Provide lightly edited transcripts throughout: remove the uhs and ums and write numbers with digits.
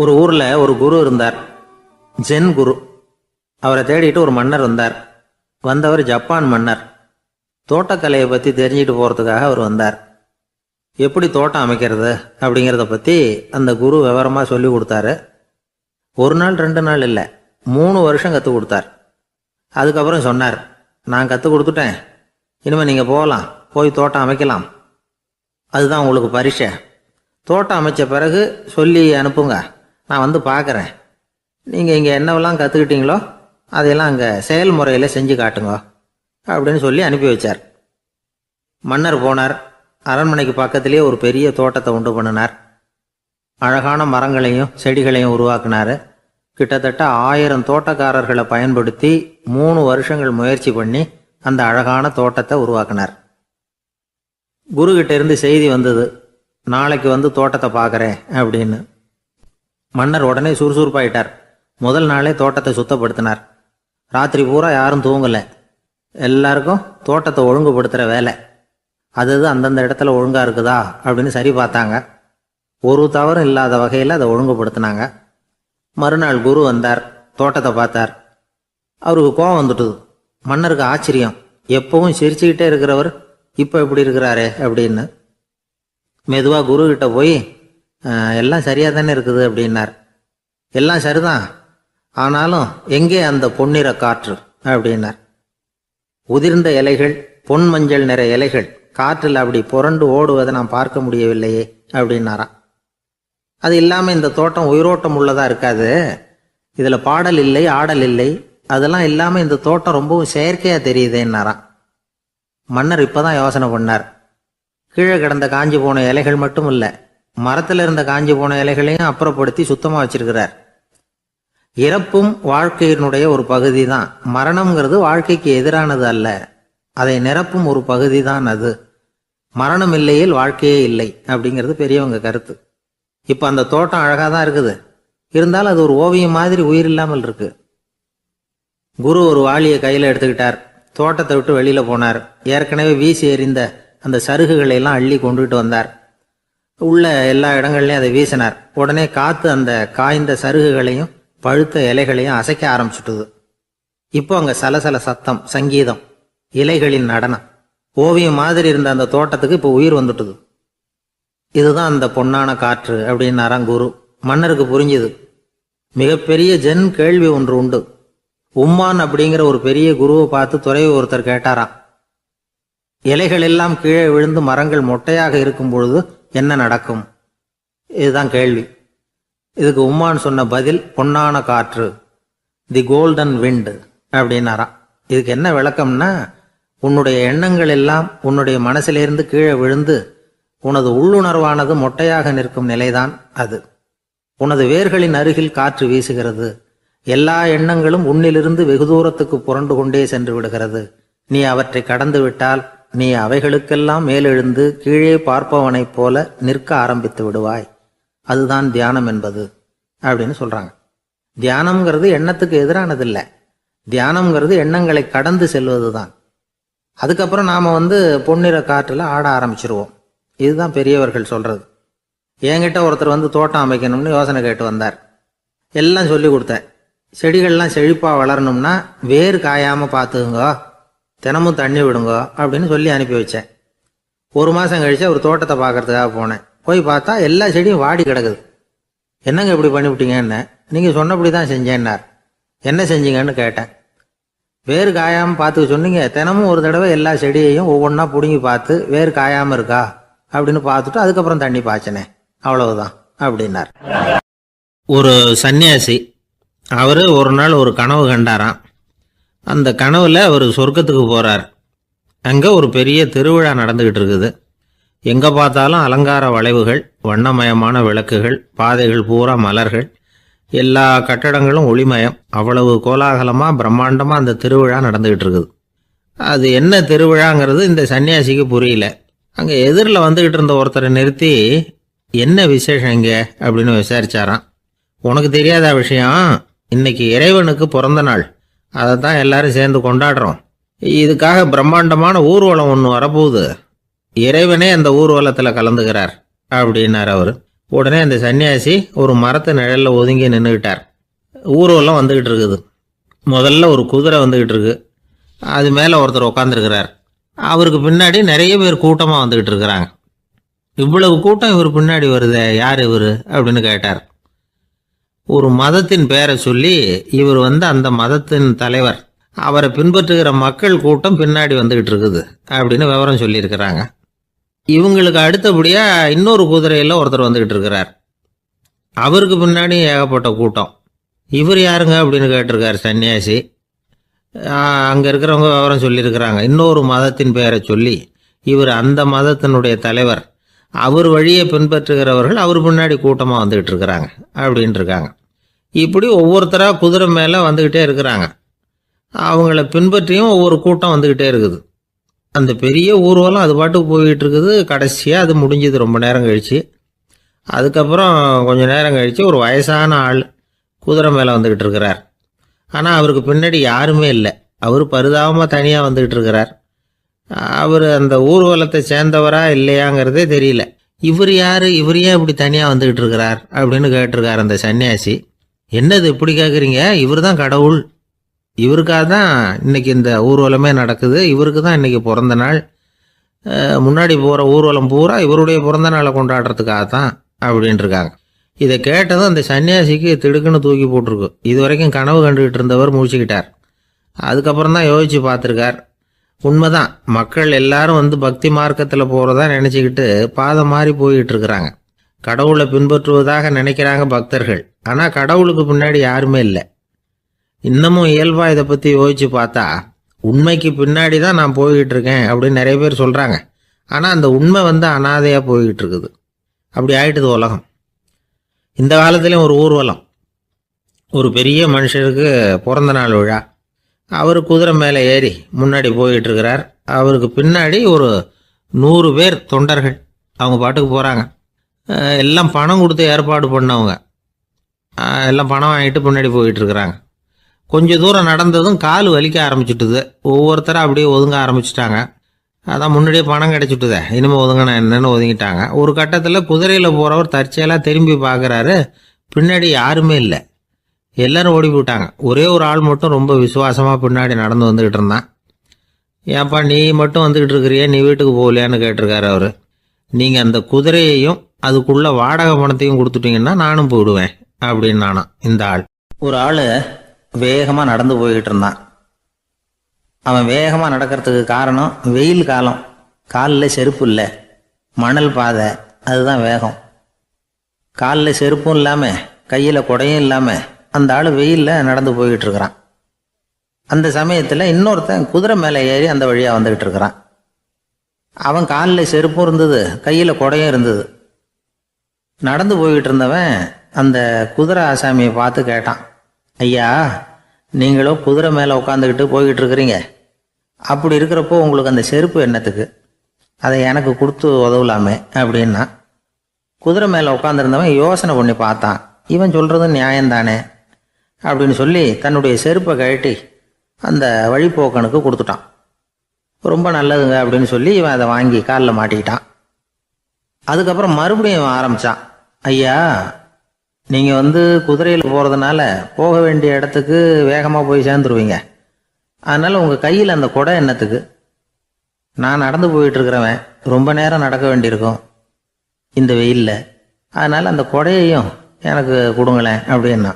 ஒரு ஊர்ல ஒரு குரு இருந்தார், ஜென் குரு. அவரை தேடிட்டு ஒரு மன்னர் வந்தார். வந்தவர் ஜப்பான் மன்னர். தோட்டக்கலையை பற்றி தெரிஞ்சுட்டு போகிறதுக்காக அவர் வந்தார். எப்படி தோட்டம் அமைக்கிறது அப்படிங்கிறத பற்றி அந்த குரு விவரமாக சொல்லி கொடுத்தாரு. ஒரு நாள் 2 நாள் இல்லை, 3 வருஷம் கற்றுக் கொடுத்தார். அதுக்கப்புறம் சொன்னார், நான் கற்றுக் கொடுத்துட்டேன், இனிமேல் நீங்கள் போகலாம், போய் தோட்டம் அமைக்கலாம். அதுதான் உங்களுக்கு பரீட்சை. தோட்டம் அமைச்ச பிறகு சொல்லி அனுப்புங்க, நான் வந்து பார்க்குறேன். நீங்கள் இங்கே என்னவெல்லாம் கற்றுக்கிட்டீங்களோ அதையெல்லாம் அங்கே செயல்முறையில் செஞ்சு காட்டுங்க அப்படின்னு சொல்லி அனுப்பி வச்சார். மன்னர் போனார். அரண்மனைக்கு பக்கத்திலேயே ஒரு பெரிய தோட்டத்தை உண்டு பண்ணினார். அழகான மரங்களையும் செடிகளையும் உருவாக்கினார். கிட்டத்தட்ட 1000 தோட்டக்காரர்களை பயன்படுத்தி 3 வருஷங்கள் முயற்சி பண்ணி அந்த அழகான தோட்டத்தை உருவாக்கினார். குருக்கிட்ட இருந்து செய்தி வந்தது, நாளைக்கு வந்து தோட்டத்தை பார்க்குறேன் அப்படின்னு. மன்னர் உடனே சுறுசுறுப்பாயிட்டார். முதல் நாளே தோட்டத்தை சுத்தப்படுத்தினார். ராத்திரி பூரா யாரும் தூங்கலை. எல்லாருக்கும் தோட்டத்தை ஒழுங்குபடுத்துகிற வேலை. அது அந்தந்த இடத்துல ஒழுங்காக இருக்குதா அப்படின்னு சரி பார்த்தாங்க. ஒரு தவறும் இல்லாத வகையில் அதை ஒழுங்குபடுத்தினாங்க. மறுநாள் குரு வந்தார், தோட்டத்தை பார்த்தார். அவருக்கு கோபம் வந்துட்டுது. மன்னருக்கு ஆச்சரியம், எப்பவும் சிரிச்சுக்கிட்டே இருக்கிறவர் இப்போ எப்படி இருக்கிறாரே அப்படின்னு. மெதுவாக குருக்கிட்ட போய், எல்லாம் சரியாக தானே இருக்குது அப்படின்னார். எல்லாம் சரிதான், ஆனாலும் எங்கே அந்த பொன்னிற காற்று அப்படின்னார். உதிர்ந்த இலைகள், பொன் மஞ்சள் நிற இலைகள் காற்றில் அப்படி புரண்டு ஓடுவதை நான் பார்க்க முடியவில்லையே அப்படின்னாராம். அது இல்லாமல் இந்த தோட்டம் உயிரோட்டம் உள்ளதா இருக்காது, இதில் பாடல் இல்லை, ஆடல் இல்லை, அதெல்லாம் இல்லாமல் இந்த தோட்டம் ரொம்பவும் செயற்கையாக தெரியுதேன்னாராம். மன்னர் இப்போதான் யோசனை பண்ணார். கீழே கிடந்த காஞ்சி போன இலைகள் மட்டும் இல்லை, மரத்தில் இருந்த காஞ்சி போன இலைகளையும் அப்புறப்படுத்தி சுத்தமாக வச்சிருக்கிறார். இறப்பும் வாழ்க்கையினுடைய ஒரு பகுதி தான். மரணம்ங்கிறது வாழ்க்கைக்கு எதிரானது அல்ல, அதை நிரப்பும் ஒரு பகுதி தான் அது. மரணம் இல்லையில் வாழ்க்கையே இல்லை அப்படிங்கிறது பெரியவங்க கருத்து. இப்போ அந்த தோட்டம் அழகாக தான் இருக்குது, இருந்தாலும் அது ஒரு ஓவியம் மாதிரி உயிர் இல்லாமல் இருக்கு. குரு ஒரு வாளியை கையில் எடுத்துக்கிட்டார். தோட்டத்தை விட்டு வெளியில் போனார். ஏற்கனவே வீசி எறிந்த அந்த சருகுகளை எல்லாம் அள்ளி கொண்டுகிட்டு வந்தார். உள்ள எல்லா இடங்கள்லையும் அதை வீசினார். உடனே காற்று அந்த காய்ந்த சருகுகளையும் பழுத்த இலைகளையும் அசைக்க ஆரம்பிச்சுட்டுது. இப்போ அங்கே சலசல சத்தம், சங்கீதம், இலைகளின் நடனம். ஓவியம் மாதிரி இருந்த அந்த தோட்டத்துக்கு இப்போ உயிர் வந்துட்டுது. இதுதான் அந்த பொன்னான காற்று அப்படின்னாராம் குரு. மன்னருக்கு புரிஞ்சுது. மிகப்பெரிய ஜென் கேள்வி ஒன்று உண்டு. உம்மான் அப்படிங்கிற ஒரு பெரிய குருவை பார்த்து துறவி ஒருத்தர் கேட்டாராம், இலைகள் எல்லாம் கீழே விழுந்து மரங்கள் மொட்டையாக இருக்கும் பொழுது என்ன நடக்கும்? இதுதான் கேள்வி. இதுக்கு உம்மான் சொன்ன பதில் பொன்னான காற்று, தி கோல்டன் விண்ட் அப்படின்னாராம். இதுக்கு என்ன விளக்கம்னா, உன்னுடைய எண்ணங்கள் எல்லாம் உன்னுடைய மனசிலிருந்து கீழே விழுந்து உனது உள்ளுணர்வானது மொட்டையாக நிற்கும் நிலைதான் அது. உனது வேர்களின் அருகில் காற்று வீசுகிறது. எல்லா எண்ணங்களும் உன்னிலிருந்து வெகு தூரத்துக்கு புரண்டு கொண்டே சென்று விடுகிறது. நீ அவற்றை கடந்து விட்டால் நீ அவைகளுக்கெல்லாம் மேலெழுந்து கீழே பார்ப்பவனைப் போல நிற்க ஆரம்பித்து விடுவாய். அதுதான் தியானம் என்பது அப்படின்னு சொல்றாங்க. தியானம்ங்கிறது எண்ணத்துக்கு எதிரானதில்லை. தியானம்ங்கிறது எண்ணங்களை கடந்து செல்வது தான். அதுக்கப்புறம் நாம பொன்னிற காற்றுல ஆட ஆரம்பிச்சிருவோம். இதுதான் பெரியவர்கள் சொல்றது. என்கிட்ட ஒருத்தர் தோட்டம் அமைக்கணும்னு யோசனை கேட்டு வந்தார். எல்லாம் சொல்லி கொடுத்தேன். செடிகள்லாம் செழிப்பா வளரணும்னா வேர் காயாம பார்த்துக்குங்க, தினமும் தண்ணி விடுங்க அப்படின்னு சொல்லி அனுப்பி வச்சேன். 1 மாசம் கழிச்சு அவர் தோட்டத்தை பார்க்கறதுக்காக போனேன். போய் பார்த்தா எல்லா செடியும் வாடி கிடக்குது. என்னங்க இப்படி பண்ணிவிட்டீங்கன்னு. நீங்க சொன்னபடி தான் செஞ்சேன்னார். என்ன செஞ்சீங்கன்னு கேட்டேன். வேர் காயாம பார்த்துக்க சொன்னீங்க, தினமும் ஒரு தடவை எல்லா செடியையும் ஒவ்வொன்றா பிடுங்கி பார்த்து வேர் காயாம இருக்கா அப்படின்னு பார்த்துட்டு அதுக்கப்புறம் தண்ணி பாய்ச்சனே, அவ்வளவுதான் அப்படின்னார். ஒரு சன்னியாசி, அவரு ஒரு நாள் ஒரு கனவு கண்டாராம். அந்த கனவுல அவர் சொர்க்கத்துக்கு போறார். அங்க ஒரு பெரிய திருவிழா நடந்துகிட்டு இருக்குது. எங்க பார்த்தாலும் அலங்கார வளைவுகள், வண்ணமயமான விளக்குகள், பாதைகள் பூரா மலர்கள், எல்லா கட்டடங்களும் ஒளிமயம். அவ்வளவு கோலாகலமா பிரம்மாண்டமா அந்த திருவிழா நடந்துகிட்டு இருக்குது. அது என்ன திருவிழாங்கிறது இந்த சன்னியாசிக்கு புரியல. அங்க எதிரில் வந்துகிட்டு இருந்த ஒருத்தரை நிறுத்தி, என்ன விசேஷம் இங்க அப்படின்னு விசாரிச்சாராம். உனக்கு தெரியாத விஷயம், இன்னைக்கு இறைவனுக்கு பிறந்த நாள், அதை தான் எல்லாரும் சேர்ந்து கொண்டாடுறோம். இதுக்காக பிரம்மாண்டமான ஊர்வலம் ஒன்று வரப்போகுது. இறைவனே அந்த ஊர்வலத்தில் கலந்துக்கிறார் அப்படின்னார் அவர். உடனே அந்த சன்னியாசி ஒரு மரத்து நிழலில் ஒதுங்கி நின்றுக்கிட்டார். ஊர்வலம் வந்துக்கிட்டு இருக்குது. முதல்ல ஒரு குதிரை வந்துக்கிட்டு இருக்கு. அது மேலே ஒருத்தர் உட்காந்துருக்கிறார். அவருக்கு பின்னாடி நிறைய பேர் கூட்டமாக வந்துக்கிட்டு இருக்கிறாங்க. இவ்வளவு கூட்டம் இவர் பின்னாடி வருதே, யார் இவர் அப்படின்னு கேட்டார். ஒரு மதத்தின் பெயரை சொல்லி இவர் அந்த மதத்தின் தலைவர், அவரை பின்பற்றுகிற மக்கள் கூட்டம் பின்னாடி வந்துக்கிட்டு இருக்குது அப்படின்னு விவரம் சொல்லியிருக்கிறாங்க. இவங்களுக்கு அடுத்தபடியாக இன்னொரு குதிரையில் ஒருத்தர் வந்துக்கிட்டு இருக்கிறார். அவருக்கு பின்னாடி ஏகப்பட்ட கூட்டம். இவர் யாருங்க அப்படின்னு கேட்டிருக்கார் சன்னியாசி. அங்கே இருக்கிறவங்க விவரம் சொல்லியிருக்கிறாங்க. இன்னொரு மதத்தின் பெயரை சொல்லி இவர் அந்த மதத்தினுடைய தலைவர், அவர் வழியை பின்பற்றுகிறவர்கள் அவர் பின்னாடி கூட்டமாக வந்துக்கிட்டு இருக்கிறாங்க அப்படின்ட்டு இருக்காங்க. இப்படி ஒவ்வொருத்தராக குதிரை மேலே வந்துக்கிட்டே இருக்கிறாங்க. அவங்கள பின்பற்றியும் ஒவ்வொரு கூட்டம் வந்துக்கிட்டே இருக்குது. அந்த பெரிய ஊர்வலம் அது பாட்டுக்கு போய்கிட்டு இருக்குது. கடைசியாக அது முடிஞ்சது ரொம்ப நேரம் கழித்து. அதுக்கப்புறம் கொஞ்சம் நேரம் கழித்து ஒரு வயசான ஆள் குதிரை மேலே வந்துக்கிட்டு இருக்கிறார். ஆனால் அவருக்கு பின்னாடி யாருமே இல்லை. அவர் பரிதாபமாக தனியாக வந்துக்கிட்டு இருக்கிறார். அவர் அந்த ஊர்வலத்தை சேர்ந்தவரா இல்லையாங்கிறதே தெரியல. இவர் யார், இவர் ஏன் இப்படி தனியாக வந்துக்கிட்டு இருக்கிறார் அப்படின்னு கேட்டிருக்கார் அந்த சன்னியாசி. என்னது இப்படி கேட்குறீங்க? இவர் தான் கடவுள். இவருக்காக தான் இன்றைக்கி இந்த ஊர்வலமே நடக்குது. இவருக்கு தான் இன்றைக்கி பிறந்த நாள். முன்னாடி போகிற ஊர்வலம் பூரா இவருடைய பிறந்த நாளை கொண்டாடுறதுக்காக தான் அப்படின்ட்டுருக்காங்க. இதை கேட்டதும் அந்த சன்னியாசிக்கு திடுக்குன்னு தூக்கி போட்டிருக்கு. இது வரைக்கும் கனவு கண்டுகிட்டு இருந்தவர் முடிச்சுக்கிட்டார். அதுக்கப்புறம் தான் யோசித்து பார்த்துருக்கார். உண்மைதான், மக்கள் எல்லாரும் பக்தி மார்க்கத்தில் போகிறதா நினச்சிக்கிட்டு பாதம் மாறி போய்கிட்டு இருக்கிறாங்க. கடவுளை பின்பற்றுவதாக நினைக்கிறாங்க பக்தர்கள். ஆனால் கடவுளுக்கு பின்னாடி யாருமே இல்லை. இன்னமும் இயல்பாக இதை பற்றி யோசித்து பார்த்தா உண்மைக்கு பின்னாடி தான் நான் போய்கிட்டு இருக்கேன் அப்படின்னு நிறைய பேர் சொல்கிறாங்க. ஆனால் அந்த உண்மை அனாதையாக போய்கிட்டு இருக்குது. அப்படி ஆயிட்டுது உலகம். இந்த காலத்துலேயும் ஒரு ஊர்வலம். ஒரு பெரிய மனுஷருக்கு பிறந்த நாள் விழா. அவர் குதிரை மேலே ஏறி முன்னாடி போய்கிட்டு இருக்கிறார். அவருக்கு பின்னாடி ஒரு 100 பேர் தொண்டர்கள் அவங்க பாட்டுக்கு போகிறாங்க. எல்லாம் பணம் கொடுத்து ஏற்பாடு பண்ணவங்க. எல்லாம் பணம் வாங்கிட்டு பின்னாடி போய்கிட்டு இருக்கிறாங்க. கொஞ்சம் தூரம் நடந்ததும் கால் வலிக்க ஆரம்பிச்சுட்டுது. ஒவ்வொருத்தராக அப்படியே ஒதுங்க ஆரம்பிச்சிட்டாங்க. அதான் முன்னாடியே பணம் கிடச்சிட்டுதே, இனிமேல் ஒதுங்கினா என்னன்னு ஒதுங்கிட்டாங்க. ஒரு கட்டத்தில் குதிரையில் போகிறவர் தற்செயலாக திரும்பி பார்க்குறாரு. பின்னாடி யாருமே இல்லை. எல்லோரும் ஓடி போயிட்டாங்க. ஒரே ஒரு ஆள் மட்டும் ரொம்ப விசுவாசமாக பின்னாடி நடந்து வந்துக்கிட்டு இருந்தான். ஏன்ப்பா நீ மட்டும் வந்துக்கிட்டு இருக்கிறியே, நீ வீட்டுக்கு போகலையான்னு கேட்டிருக்காரு அவர். நீங்கள் அந்த குதிரையையும் அதுக்குள்ளே வாடகை பணத்தையும் கொடுத்துட்டீங்கன்னா நானும் போயிடுவேன் அப்படின்னு நானாம் இந்த ஆள். ஒரு ஆள் வேகமாக நடந்து போய்கிட்டு இருந்தான். அவன் வேகமாக நடக்கிறதுக்கு காரணம் வெயில் காலம். காலில் செருப்பு இல்லை, மணல் பாதை, அதுதான் வேகம். காலில் செருப்பும் இல்லாமல் கையில் குடையும் இல்லாமல் அந்த ஆள் வெயிலில் நடந்து போய்கிட்டு இருக்கிறான். அந்த சமயத்தில் இன்னொருத்தன் குதிரை மேலே ஏறி அந்த வழியாக வந்துக்கிட்டு இருக்கிறான். அவன் காலில் செருப்பும் இருந்தது, கையில் குடையும் இருந்தது. நடந்து போய்கிட்டு இருந்தவன் அந்த குதிரை ஆசாமியை பார்த்து கேட்டான், ஐயா நீங்களும் குதிரை மேலே உட்காந்துக்கிட்டு போய்கிட்டு இருக்கிறீங்க, அப்படி இருக்கிறப்போ உங்களுக்கு அந்த செருப்பு என்னத்துக்கு? அதை எனக்கு கொடுத்து உதவலாமே அப்படின்னா. குதிரை மேலே உட்காந்துருந்தவன் யோசனை பண்ணி பார்த்தான். இவன் சொல்கிறது நியாயம்தானே அப்படின்னு சொல்லி தன்னுடைய செருப்பை கழட்டி அந்த வழிப்போக்கனுக்கு கொடுத்துட்டான். ரொம்ப நல்லதுங்க அப்படின்னு சொல்லி இவன் அதை வாங்கி காலில் மாட்டிக்கிட்டான். அதுக்கப்புறம் மறுபடியும் இவன் ஆரம்பித்தான், ஐயா நீங்கள் குதிரையில் போகிறதுனால போக வேண்டிய இடத்துக்கு வேகமாக போய் சேர்ந்துருவீங்க. அதனால் உங்கள் கையில் அந்த குடை என்னத்துக்கு? நான் நடந்து போயிட்டுருக்கிறவன் ரொம்ப நேரம் நடக்க வேண்டியிருக்கும் இந்த வெயிலில். அதனால் அந்த குடையையும் எனக்கு கொடுங்களேன் அப்படின்னா.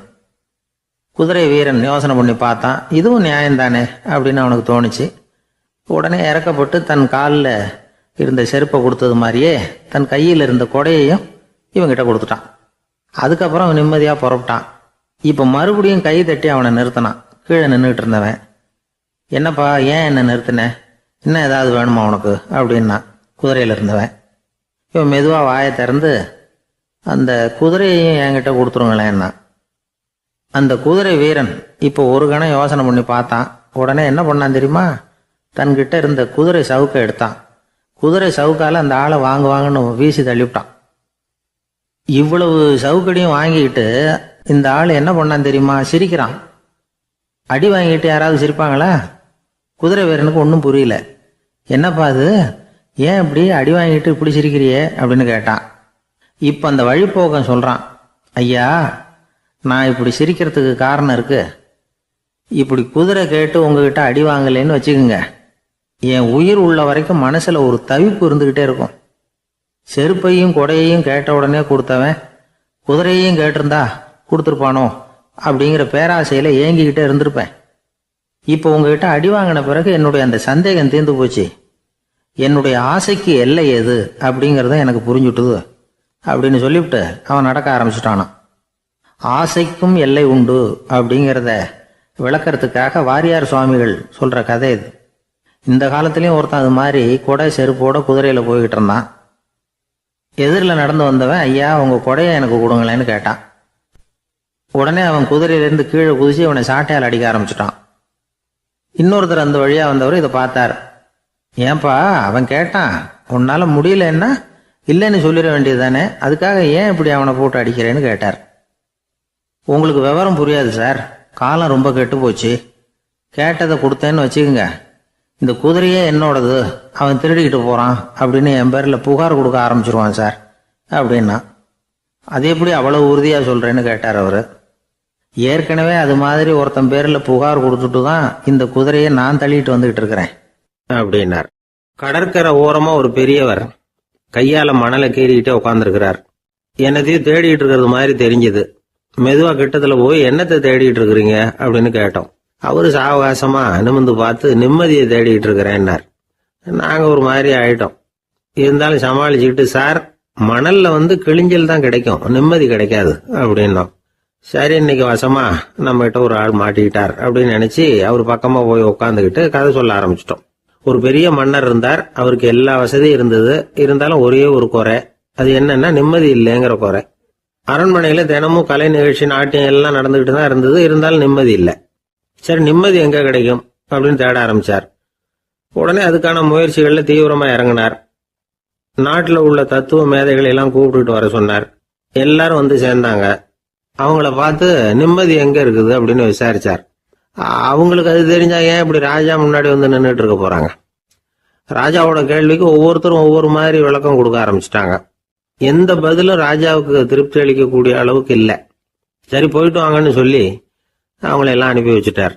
குதிரை வீரன் யோசனை பண்ணி பார்த்தான். இதுவும் நியாயம்தானே அப்படின்னு அவனுக்கு தோணுச்சு. உடனே இறக்கப்பட்டு தன் காலில் இருந்த செருப்பை கொடுத்தது மாதிரியே தன் கையில் இருந்த குடையையும் இவங்கிட்ட கொடுத்துட்டான். அதுக்கப்புறம் அவன் நிம்மதியாக புறப்பட்டான். இப்போ மறுபடியும் கை தட்டி அவனை நிறுத்தினான். கீழே நின்றுக்கிட்டு இருந்தவன், என்னப்பா ஏன் என்ன நிறுத்தின? இன்னும் ஏதாவது வேணுமா உனக்கு அப்படின்னா குதிரையில் இருந்தவன். இவன் மெதுவாக வாயை திறந்து அந்த குதிரையையும் என்கிட்ட கொடுத்துருங்களேன்னா. அந்த குதிரை வீரன் இப்போ ஒரு கணம் யோசனை பண்ணி பார்த்தான். உடனே என்ன பண்ணான் தெரியுமா? தன்கிட்ட இருந்த குதிரை சவுக்கை எடுத்தான். குதிரை சவுக்கால் அந்த ஆளை வாங்குவாங்கன்னு வீசி தள்ளிவிட்டான். இவ்வளவு சவுக்கடியும் வாங்கிக்கிட்டு இந்த ஆள் என்ன பண்ணான் தெரியுமா? சிரிக்கிறான். அடி வாங்கிட்டு யாராவது சிரிப்பாங்களா? குதிரை வீரனுக்கு ஒன்றும் புரியல. என்னப்பா அது, ஏன் இப்படி அடி வாங்கிட்டு இப்படி சிரிக்கிறியே அப்படின்னு கேட்டான். இப்ப அந்த வழிப்போக்கன் சொல்றான், ஐயா நான் இப்படி சிரிக்கிறதுக்கு காரணம் இருக்கு. இப்படி குதிரை கேட்டு உங்ககிட்ட அடி வாங்கலேன்னு வச்சுக்கோங்க, என் உயிர் உள்ள வரைக்கும் மனசுல ஒரு தவிப்பு இருந்துகிட்டே இருக்கும். செருப்பையும் கொடையையும் கேட்ட உடனே கொடுத்தவன் குதிரையையும் கேட்டிருந்தா கொடுத்துருப்பானோ அப்படிங்கிற பேராசையில ஏங்கிக்கிட்டே இருந்திருப்பேன். இப்போ உங்ககிட்ட அடி வாங்கின பிறகு என்னுடைய அந்த சந்தேகம் தீர்ந்து போச்சு. என்னுடைய ஆசைக்கு எல்லை எது அப்படிங்கிறத எனக்கு புரிஞ்சுட்டுது அப்படின்னு சொல்லிவிட்டு அவன் நடக்க ஆரம்பிச்சுட்டானான். ஆசைக்கும் எல்லை உண்டு அப்படிங்கிறத விளக்கறதுக்காக வாரியார் சுவாமிகள் சொல்ற கதை இது. இந்த காலத்திலயும் ஒருத்தன் அது மாதிரி கொடை செருப்போட குதிரையில போய்கிட்டு இருந்தான். எதிரில் நடந்து வந்தவன், ஐயா உங்க கொடையை எனக்கு கொடுங்களேன்னு கேட்டான். உடனே அவன் குதிரையிலேருந்து கீழே குதிச்சு அவனை சாட்டையால் அடிக்க ஆரம்பிச்சிட்டான். இன்னொருத்தர் அந்த வழியா வந்தவர் இதை பார்த்தார். ஏன்பா அவன் கேட்டான், உன்னால முடியலன்னா இல்லைன்னு சொல்லிட வேண்டியது தானே, அதுக்காக ஏன் இப்படி அவனை போட்டு அடிக்கிறேன்னு கேட்டார். உங்களுக்கு விவரம் புரியாது சார், காலம் ரொம்ப கெட்டு போச்சு. கேட்டதை கொடுத்தேன்னு வச்சுக்கோங்க, இந்த குதிரையே என்னோடது, அவன் திருடிக்கிட்டு போறான் அப்படின்னு என் பேரில் புகார் கொடுக்க ஆரம்பிச்சிருவான் சார் அப்படின்னா. அது எப்படி அவ்வளவு உறுதியா சொல்றேன்னு கேட்டார் அவரு. ஏற்கனவே அது மாதிரி ஒருத்தன் பேரில் புகார் கொடுத்துட்டு தான் இந்த குதிரையை நான் தள்ளிட்டு வந்துகிட்டு இருக்கிறேன் அப்படின்னார். கடற்கரை ஓரமா ஒரு பெரியவர் கையால மணலை கீறிக்கிட்டே உட்காந்துருக்கிறார். என்னத்தையும் தேடிட்டு இருக்கிறது மாதிரி தெரிஞ்சது. மெதுவா கிட்டத்துல போய் என்னத்தை தேடிட்டு இருக்கிறீங்க அப்படின்னு கேட்டோம். அவரு சாவகாசமா நிமிந்து பார்த்து நிம்மதியை தேடிட்டு இருக்கிறேன்னார். நாங்க ஒரு மாதிரி ஆயிட்டோம். இருந்தாலும் சமாளிச்சுக்கிட்டு, சார் மணல்ல கிழிஞ்சல் தான் கிடைக்கும், நிம்மதி கிடைக்காது அப்படின்னோம். சரி இன்னைக்கு வசமா நம்ம கிட்ட ஒரு ஆள் மாட்டிக்கிட்டார் அப்படின்னு நினைச்சு அவர் பக்கமா போய் உட்காந்துக்கிட்டு கதை சொல்ல ஆரம்பிச்சிட்டோம். ஒரு பெரிய மன்னர் இருந்தார். அவருக்கு எல்லா வசதியும் இருந்தது. இருந்தாலும் ஒரே ஒரு குறை, அது என்னன்னா நிம்மதி இல்லைங்கிற குறை. அரண்மனையில தினமும் கலை நிகழ்ச்சி நாட்டியம் எல்லாம் நடந்துகிட்டு தான் இருந்தது. இருந்தாலும் நிம்மதி இல்லை. சரி நிம்மதி எங்க கிடைக்கும் அப்படின்னு தேட ஆரம்பிச்சார். உடனே அதுக்கான முயற்சிகள்ல தீவிரமா இறங்கினார். நாட்டுல உள்ள தத்துவ மேதைகளை எல்லாம் கூப்பிட்டுட்டு வர சொன்னார். எல்லாரும் வந்து சேர்ந்தாங்க. அவங்கள பார்த்து நிம்மதி எங்க இருக்குது அப்படின்னு விசாரிச்சார். அவங்களுக்கு அது தெரிஞ்சா ஏன் இப்படி ராஜா முன்னாடி வந்து நின்றுட்டு இருக்க போறாங்க? ராஜாவோட கேள்விக்கு ஒவ்வொருத்தரும் ஒவ்வொரு மாதிரி விளக்கம் கொடுக்க ஆரம்பிச்சிட்டாங்க. எந்த பதிலும் ராஜாவுக்கு திருப்தி அளிக்கக்கூடிய அளவுக்கு இல்லை. சரி போயிட்டு வாங்கன்னு சொல்லி அவங்கள எல்லாம் அனுப்பி வச்சுட்டார்.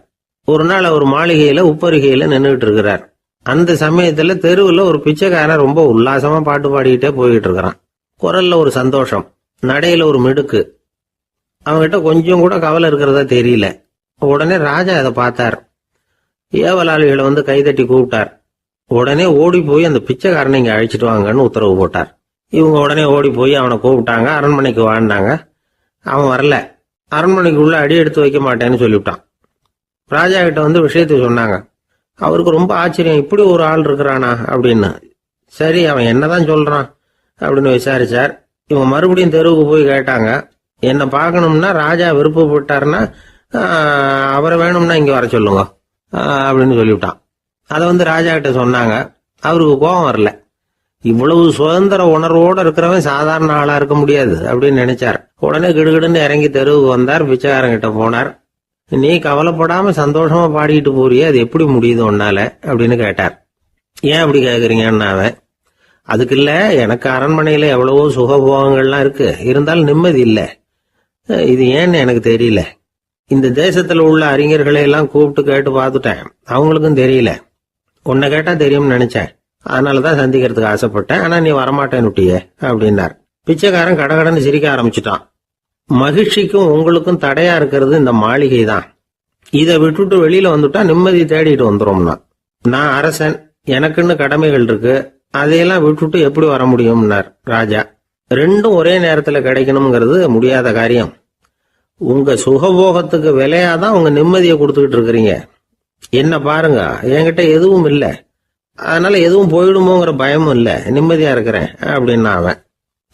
ஒரு நாள் அவர் மாளிகையில உப்பரிகையில நின்றுட்டு இருக்கிறார். அந்த சமயத்துல தெருவுல ஒரு பிச்சைக்காரன் ரொம்ப உல்லாசமா பாட்டு பாடிக்கிட்டே போய்கிட்டு இருக்கிறான். குரல்ல ஒரு சந்தோஷம், நடையில ஒரு மிடுக்கு. அவன்கிட்ட கொஞ்சம் கூட கவலை இருக்கிறதா தெரியல. உடனே ராஜா அதை பார்த்தார். ஏவலாளிகளை கைதட்டி கூப்பிட்டார். உடனே ஓடி போய் அந்த பிச்சைக்காரனை இங்க அழைச்சிட்டு வாங்கன்னு உத்தரவு போட்டார். இவங்க உடனே ஓடி போய் அவனை கூப்பிட்டாங்க. அரண்மனைக்கு வாழ்ந்தாங்க. அவன் வரல. அரண்மனைக்குள்ள அடி எடுத்து வைக்க மாட்டேன்னு சொல்லிவிட்டான். ராஜா கிட்ட விஷயத்தை சொன்னாங்க. அவருக்கு ரொம்ப ஆச்சரியம், இப்படி ஒரு ஆள் இருக்கிறானா அப்படின்னு. சரி அவன் என்னதான் சொல்றான் அப்படின்னு விசாரிச்சார். இவங்க மறுபடியும் தெருவுக்கு போய் கேட்டாங்க. என்ன பார்க்கணும்னா ராஜா விருப்பப்பட்டாருன்னா அவரை வேணும்னா இங்க வர சொல்லுங்க அப்படின்னு சொல்லிவிட்டான். அதை ராஜா கிட்ட சொன்னாங்க. அவருக்கு கோபம் வரல. இவ்வளவு சுதந்திர உணர்வோடு இருக்கிறவன் சாதாரண ஆளா இருக்க முடியாது அப்படின்னு நினைச்சார். உடனே கிடுகிடுன்னு இறங்கி தெருவுக்கு வந்தார். பிச்சைக்காரங்கிட்ட போனார். நீ கவலைப்படாம சந்தோஷமா பாடிக்கிட்டு போறியே, அது எப்படி முடியுது உன்னால அப்படின்னு கேட்டார். ஏன் அப்படி கேக்குறீங்கன்னா அவன், அதுக்கு இல்ல, எனக்கு அரண்மனையில எவ்வளவோ சுகபோகங்கள்லாம் இருக்கு, இருந்தாலும் நிம்மதி இல்ல. இது ஏன்னு எனக்கு தெரியல. இந்த தேசத்துல உள்ள அறிஞர்களை எல்லாம் கூப்பிட்டு கேட்டு பார்த்துட்டேன், அவங்களுக்கும் தெரியல. உன்னை கேட்டா தெரியும்னு நினைச்சேன், அதனாலதான் சந்திக்கிறதுக்கு ஆசைப்பட்டேன். ஆனா நீ வரமாட்டேன்னுட்டியே அப்படின்னார். பிச்சைக்காரன் கடகடன்னு சிரிக்க ஆரம்பிச்சுட்டான். மகிழ்ச்சிக்கும் உங்களுக்கும் தடையா இருக்கிறது இந்த மாளிகை தான். இதை விட்டுட்டு வெளியில வந்துட்டா நிம்மதி தேடிட்டு வந்துடும்னா. நான் அரசன், எனக்குன்னு கடமைகள் இருக்கு, அதையெல்லாம் விட்டுட்டு எப்படி வர முடியும்னார் ராஜா. ரெண்டும் ஒரே நேரத்துல கிடைக்கணுங்கிறது முடியாத காரியம். உங்க சுகபோகத்துக்கு விலையாதான் உங்க நிம்மதியை கொடுத்துக்கிட்டு இருக்கிறீங்க. என்ன பாருங்க, என்கிட்ட எதுவும் இல்லை, அதனால எதுவும் போயிடுமோங்கிற பயமும் இல்லை, நிம்மதியா இருக்கிறேன் அப்படின்னா அவன்.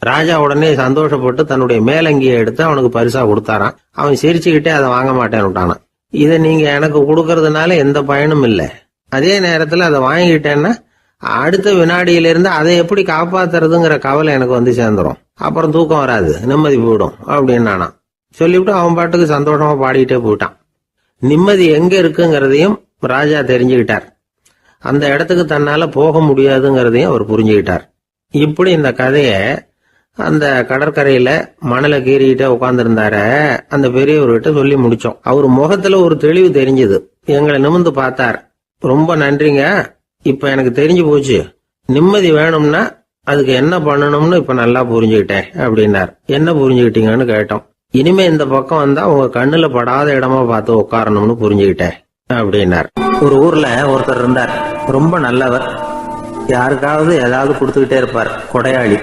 ராஜா உடனே சந்தோஷப்பட்டு தன்னுடைய மேலங்கியை எடுத்து அவனுக்கு பரிசா கொடுத்தாரான். அவன் சிரிச்சுக்கிட்டே அதை வாங்க மாட்டேன்னு விட்டானான். இதை நீங்க எனக்கு கொடுக்கறதுனால எந்த பயனும் இல்லை, அதே நேரத்துல அதை வாங்கிட்டேன்னா அடுத்த வினாடியிலிருந்து அதை எப்படி காப்பாத்துறதுங்கிற கவலை எனக்கு சேர்ந்துரும். அப்புறம் தூக்கம் வராது, நிம்மதி போயிடும் அப்படின்னானா. சொல்லிவிட்டு அவன் பாட்டுக்கு சந்தோஷமா பாடிக்கிட்டே போயிட்டான். நிம்மதி எங்க இருக்குங்கிறதையும் ராஜா தெரிஞ்சுக்கிட்டார். அந்த இடத்துக்கு தன்னால போக முடியாதுங்கிறதையும் அவர் புரிஞ்சுக்கிட்டார். இப்படி இந்த கதைய அந்த கடற்கரையில மணலை கீறிக்கிட்டே உட்காந்துருந்தார அந்த பெரியவர்கிட்ட சொல்லி முடிச்சோம். அவர் முகத்துல ஒரு தெளிவு தெரிஞ்சது. எங்களை நிமிர்ந்து பார்த்தார். ரொம்ப நன்றிங்க, இப்ப எனக்கு தெரிஞ்சு போச்சு. நிம்மதி வேணும்னா அதுக்கு என்ன பண்ணணும்னு இப்ப நல்லா புரிஞ்சுக்கிட்டேன் அப்படின்னார். என்ன புரிஞ்சுக்கிட்டீங்கன்னு கேட்டோம். இனிமே இந்த பக்கம் வந்தா உங்க கண்ணுல படாத இடமா பார்த்து உட்காரணும்னு புரிஞ்சுக்கிட்டேன் அப்படின்னார். ஒரு ஊர்ல ஒருத்தர் இருந்தார். ரொம்ப நல்லவர். யாருக்காவது ஏதாவது கொடுத்துக்கிட்டே இருப்பார். கொடையாளி.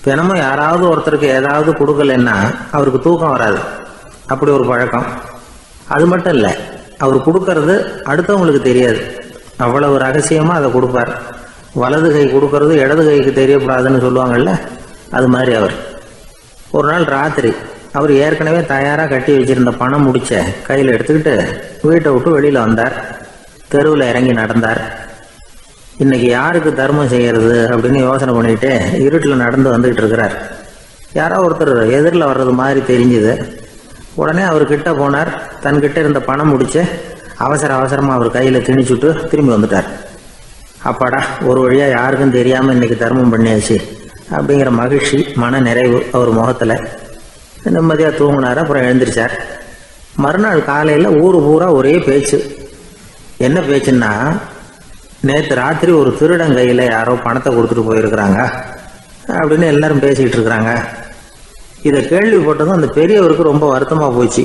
தினமும் யாராவது ஒருத்தருக்கு ஏதாவது கொடுக்கலன்னா அவருக்கு தூக்கம் வராது. அப்படி ஒரு பழக்கம். அது மட்டும் இல்ல, அவர் கொடுக்கறது அடுத்தவங்களுக்கு தெரியாது. அவ்வளவு ரகசியமா அதை கொடுப்பார். வலது கை கொடுக்கறது இடது கைக்கு தெரியக்கூடாதுன்னு சொல்லுவாங்கல்ல, அது மாதிரி அவர். ஒரு நாள் ராத்திரி அவர் ஏற்கனவே தயாரா கட்டி வச்சிருந்த பணம் முடிச்ச கையில எடுத்துக்கிட்டு வீட்டை விட்டு வெளியில வந்தார். தெருவில் இறங்கி நடந்தார். இன்னைக்கு யாருக்கு தர்மம் செய்யறது அப்படின்னு யோசனை பண்ணிட்டு இருட்டில் நடந்து வந்துகிட்டு இருக்கிறார். யாரோ ஒருத்தர் எதிரில் வர்றது மாதிரி தெரிஞ்சுது. உடனே அவர் கிட்ட போனார். தன்கிட்ட இருந்த பணம் முடிச்சு அவசரமா அவர் கையில திணிச்சுட்டு திரும்பி வந்துட்டார். அப்பாடா, ஒரு வழியா யாருக்கும் தெரியாம இன்னைக்கு தர்மம் பண்ணியாச்சு அப்படிங்கிற மகிழ்ச்சி, மன நிறைவு அவர் முகத்துல. நிம்மதியா தூங்கினார். அப்புறம் எழுந்திரிச்சார். மறுநாள் காலையில ஊரு பூரா ஒரே பேச்சு. என்ன பேச்சுன்னா, நேற்று ராத்திரி ஒரு திருடன் கையில யாரோ பணத்தை கொடுத்துட்டு போயிருக்கிறாங்க அப்படின்னு எல்லாரும் பேசிக்கிட்டு இருக்கிறாங்க. இதை கேள்விப்பட்டதும் அந்த பெரியவருக்கு ரொம்ப வருத்தமா போச்சு.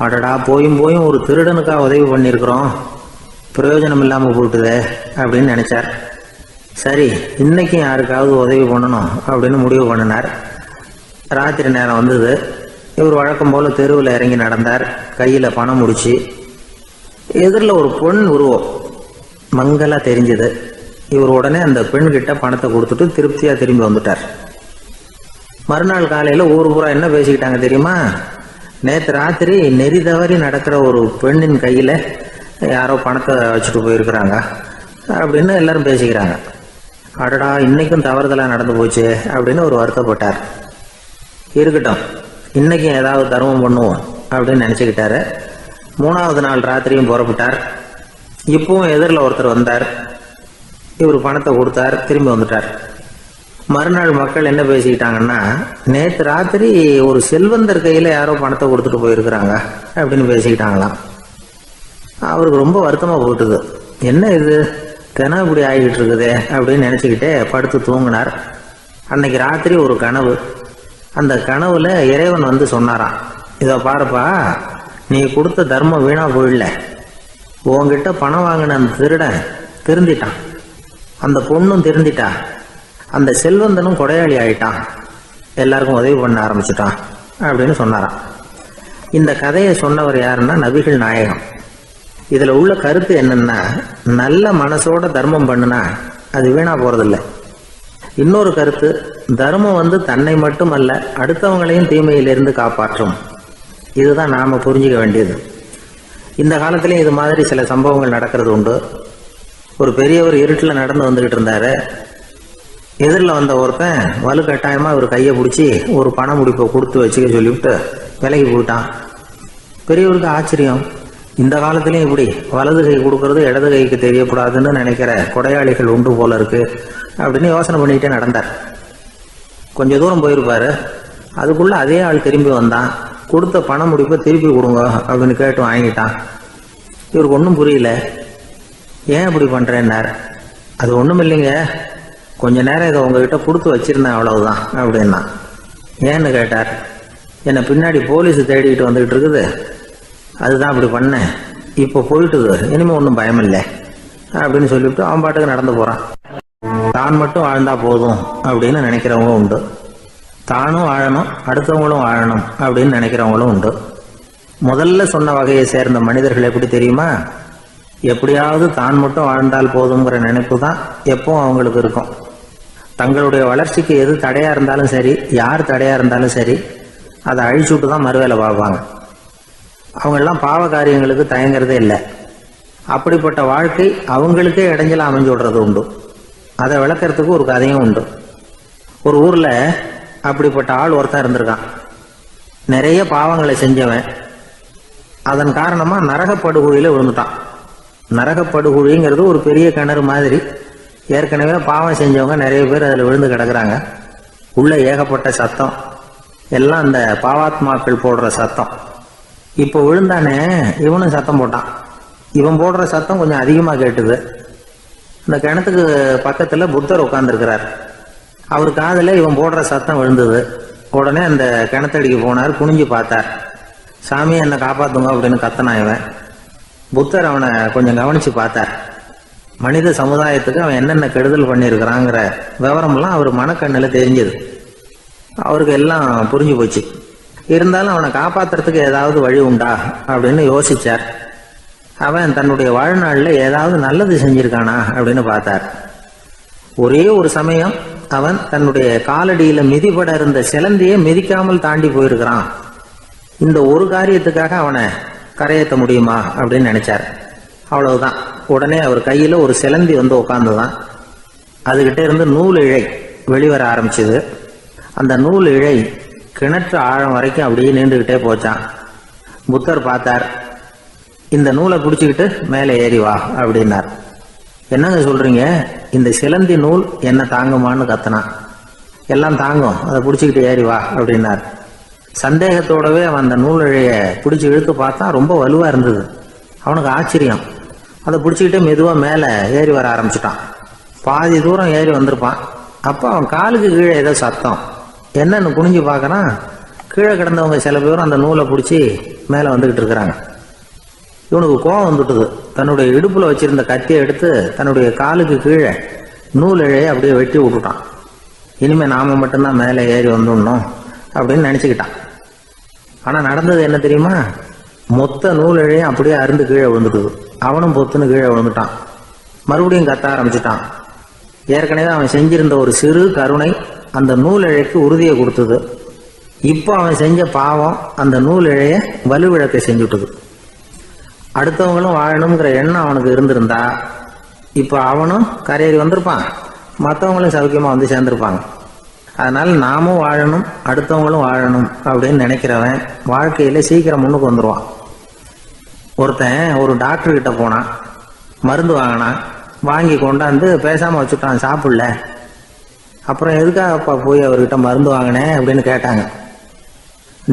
அடடா, போயும் ஒரு திருடனுக்கா உதவி பண்ணியிருக்கிறோம், பிரயோஜனம் இல்லாம போட்டுதே அப்படின்னு நினைச்சார். சரி, இன்னைக்கும் யாருக்காவது உதவி பண்ணணும் அப்படின்னு முடிவு பண்ணினார். ராத்திரி நேரம் வந்தது. இவர் வழக்கம் போல தெருவில் இறங்கி நடந்தார். கையில பணம் முடிச்சு. எதிரில் ஒரு பொன் உருவம் மங்கலா தெரிஞ்சது. இவர் உடனே அந்த பெண் கிட்ட பணத்தை கொடுத்துட்டு திருப்தியா திரும்பி வந்துட்டார். மறுநாள் காலையில ஊர் பூரா என்ன பேசிக்கிட்டாங்க தெரியுமா? நேற்று ராத்திரி நெறி தவறி நடக்கிற ஒரு பெண்ணின் கையில யாரோ பணத்தை வச்சுட்டு போயிருக்கிறாங்க அப்படின்னு எல்லாரும் பேசிக்கிறாங்க. அடடா, இன்னைக்கும் தவறுதலா நடந்து போச்சு அப்படின்னு ஒரு வருத்தப்பட்டார். இருக்கட்டும், இன்னைக்கும் ஏதாவது தர்மம் பண்ணுவோம் அப்படின்னு நினைச்சுக்கிட்டாரு. மூணாவது நாள் ராத்திரியும் புறப்பட்டார். இப்பவும் எதிரில் ஒருத்தர் வந்தார். இவர் பணத்தை கொடுத்தார், திரும்பி வந்துட்டார். மறுநாள் மக்கள் என்ன பேசிக்கிட்டாங்கன்னா, நேற்று ராத்திரி ஒரு செல்வந்தர் கையில யாரோ பணத்தை கொடுத்துட்டு போயிருக்கிறாங்க அப்படின்னு பேசிக்கிட்டாங்களாம். அவருக்கு ரொம்ப வருத்தமா போட்டுது. என்ன இது, தினம் இப்படி ஆகிட்டு இருக்குதே அப்படின்னு நினைச்சுக்கிட்டே படுத்து தூங்கினார். அன்னைக்கு ராத்திரி ஒரு கனவு. அந்த கனவுல இறைவன் வந்து சொன்னாராம், இதை பாருப்பா, நீ கொடுத்த தர்மம் வீணா போயிடல. உன்கிட்ட பணம் வாங்கின அந்த திருடன் திருந்திட்டான், அந்த பொண்ணும் திருந்திட்டா, அந்த செல்வந்தனும் கொடையாளி ஆயிட்டான், எல்லாருக்கும் உதவி பண்ண ஆரம்பிச்சுட்டான் அப்படின்னு சொன்னாராம். இந்த கதையை சொன்னவர் யாருன்னா நபிகள் நாயகம். இதுல உள்ள கருத்து என்னன்னா, நல்ல மனசோட தர்மம் பண்ணுனா அது வீணா போறதில்லை. இன்னொரு கருத்து, தர்மம் வந்து தன்னை மட்டுமல்ல அடுத்தவங்களையும் தீமையிலிருந்து காப்பாற்றும். இதுதான் நாம புரிஞ்சுக்க வேண்டியது. இந்த காலத்திலயும் இது மாதிரி சில சம்பவங்கள் நடக்கிறது உண்டு. ஒரு பெரியவர் இருட்டில் நடந்து வந்துகிட்டு இருந்தாரு. எதிரில் வந்த ஒருத்தன் வலுக்கட்டாயமா அவர் கையை பிடிச்சி ஒரு பண முடிப்பை கொடுத்து வச்சுக்க சொல்லிவிட்டு விலகி போயிட்டான். பெரியவருக்கு ஆச்சரியம். இந்த காலத்திலயும் இப்படி வலது கை கொடுக்கறது இடது கைக்கு தெரியக்கூடாதுன்னு நினைக்கிற கொடையாளிகள் உண்டு போல இருக்கு அப்படின்னு யோசனை பண்ணிக்கிட்டே நடந்தார். கொஞ்ச தூரம் போயிருப்பாரு. அதுக்குள்ள அதே ஆள் திரும்பி வந்தான். கொடுத்த பண முடிப்பை திருப்பி கொடுங்க அப்படின்னு கேட்டு வாங்கிட்டான். இவருக்கு ஒன்றும் புரியல. ஏன் இப்படி பண்றேன்னார். அது ஒன்றும் இல்லைங்க, கொஞ்ச நேரம் இதை உங்ககிட்ட கொடுத்து வச்சிருந்தேன், அவ்வளவுதான் அப்படின்னா. ஏன்னு கேட்டார். என்னை பின்னாடி போலீஸ் தேடிக்கிட்டு வந்துகிட்டு இருக்குது, அதுதான் அப்படி பண்ணேன். இப்போ போயிட்டுது, இனிமே ஒன்றும் பயமில்லை அப்படின்னு சொல்லிவிட்டு அவன் பாட்டுக்கு நடந்து போறான். தான் மட்டும் வாழ்ந்தா போதும் அப்படின்னு நினைக்கிறவங்க உண்டு. தானும் வாழணும், அடுத்தவங்களும் வாழணும் அப்படின்னு நினைக்கிறவங்களும் உண்டு. முதல்ல சொன்ன வகையை சேர்ந்த மனிதர்கள் எப்படி தெரியுமா? எப்படியாவது தான் மட்டும் வாழ்ந்தால் போதுங்கிற நினைப்பு தான் எப்பவும் அவங்களுக்கு இருக்கும். தங்களுடைய வளர்ச்சிக்கு எது தடையா இருந்தாலும் சரி, யார் தடையா இருந்தாலும் சரி, அதை அழிச்சுட்டு தான் மறுவேலை பார்ப்பாங்க. அவங்கெல்லாம் பாவ காரியங்களுக்கு தயங்குறதே இல்லை. அப்படிப்பட்ட வாழ்க்கை அவங்களுக்கே இடைஞ்சல அமைஞ்சு விடுறது உண்டு. அதை விளக்கறதுக்கு ஒரு கதையும் உண்டு. ஒரு ஊர்ல அப்படிப்பட்ட ஆள் ஒருத்தன் இருந்திருக்கான். நிறைய பாவங்களை செஞ்சவன். அதன் காரணமா நரகப்படுகொழியில விழுந்துட்டான். நரகப்படுகொழிங்கிறது ஒரு பெரிய கிணறு மாதிரி. ஏற்கனவே பாவம் செஞ்சவங்க நிறைய பேர் அதுல விழுந்து கிடக்குறாங்க. உள்ள ஏகப்பட்ட சத்தம், எல்லாம் அந்த பாவாத்மாக்கள் போடுற சத்தம். இப்போ விழுந்தானே இவனும் சத்தம் போட்டான். இவன் போடுற சத்தம் கொஞ்சம் அதிகமாக கேட்டுது. இந்த கிணத்துக்கு பக்கத்தில் புத்தர் உட்கார்ந்துருக்கிறார். அவர் காதில் இவன் போடுற சத்தம் விழுந்தது. உடனே அந்த கிணத்தடிக்கு போனார், குனிஞ்சு பார்த்தார். சாமி என்னை காப்பாத்துங்க அப்படின்னு கத்தனா இவன். புத்தர் அவனை கொஞ்சம் கவனிச்சு பார்த்தார். மனித சமுதாயத்துக்கு அவன் என்னென்ன கெடுதல் பண்ணியிருக்கிறாங்கிற விவரம்லாம் அவர் மனக்கண்ணில் தெரிஞ்சது. அவருக்கு எல்லாம் புரிஞ்சு போச்சு. இருந்தாலும் அவனை காப்பாத்துறதுக்கு ஏதாவது வழி உண்டா அப்படின்னு யோசிச்சார். அவன் தன்னுடைய வாழ்நாளில் ஏதாவது நல்லது செஞ்சிருக்கானா அப்படின்னு பார்த்தார். ஒரே ஒரு சமயம் அவன் தன்னுடைய காலடியில மிதிபட இருந்த சிலந்தியை மிதிக்காமல் தாண்டி போயிருக்கிறான். இந்த ஒரு காரியத்துக்காக அவனை கரையேற்ற முடியுமா அப்படின்னு நினைச்சார். அவ்வளவுதான். உடனே அவர் கையில ஒரு சிலந்தி வந்து உட்கார்ந்துதான். அதுகிட்ட இருந்து நூல் இழை வெளிவர ஆரம்பிச்சது. அந்த நூல் இழை கிணற்று ஆழம் வரைக்கும் அப்படியே நீண்டுகிட்டே போச்சான். புத்தர் பார்த்தார். இந்த நூலை பிடிச்சிக்கிட்டு மேலே ஏறி வா அப்படின்னார். என்னங்க சொல்றீங்க, இந்த சிலந்தி நூல் என்ன தாங்குமான்னு கத்தினான். எல்லாம் தாங்கும், அதை பிடிச்சிக்கிட்டு ஏறி வா அப்படின்னார். சந்தேகத்தோடவே அவன் அந்த நூல் இழைய பிடிச்சி இழுத்து பார்த்தா ரொம்ப வலுவா இருந்தது. அவனுக்கு ஆச்சரியம். அதை பிடிச்சிக்கிட்டே மெதுவாக மேலே ஏறி வர ஆரம்பிச்சிட்டான். பாதி தூரம் ஏறி வந்திருப்பான். அப்போ அவன் காலுக்கு கீழே ஏதோ சத்தம். என்னன்னு குனிஞ்சு பார்க்கறான். கீழே கிடந்தவங்க சில பேரும் அந்த நூலை பிடிச்சி மேலே வந்துகிட்டு இருக்கிறாங்க. இவனுக்கு கோபம் வந்துட்டுது. தன்னுடைய இடுப்புல வச்சிருந்த கத்தியை எடுத்து தன்னுடைய காலுக்கு கீழே நூல் இழையை அப்படியே வெட்டி விட்டுட்டான். இனிமே நாம மட்டும்தான் மேலே ஏறி வந்துடணும் அப்படின்னு நினைச்சுக்கிட்டான். ஆனா நடந்தது என்ன தெரியுமா? மொத்த நூல் இழையும் அப்படியே அருந்து கீழே விழுந்துட்டுது. அவனும் பொத்துன்னு கீழே விழுந்துட்டான். மறுபடியும் கத்த ஆரம்பிச்சுட்டான். ஏற்கனவே அவன் செஞ்சிருந்த ஒரு சிறு கருணை அந்த நூல் இழைக்கு உறுதியை கொடுத்தது. இப்போ அவன் செஞ்ச பாவம் அந்த நூல் இழைய வலுவிழக்க செஞ்சுட்டுது. அடுத்தவங்களும் வாழணுங்கிற எண்ணம் அவனுக்கு இருந்திருந்தா இப்போ அவனும் கரையேறி வந்திருப்பான், மற்றவங்களும் சௌக்கியமா வந்து சேர்ந்திருப்பாங்க. அதனால நாமும் வாழணும், அடுத்தவங்களும் வாழணும் அப்படின்னு நினைக்கிறவன் வாழ்க்கையில சீக்கிரம் முன்னுக்கு வந்துடுவான். ஒருத்தன் ஒரு டாக்டர் கிட்ட போனான், மருந்து வாங்கினான். வாங்கி கொண்டாந்து பேசாம வச்சுட்டான், சாப்பிடல. அப்புறம் எதுக்காகப்பா போய் அவர்கிட்ட மருந்து வாங்கினேன் அப்படின்னு கேட்டாங்க.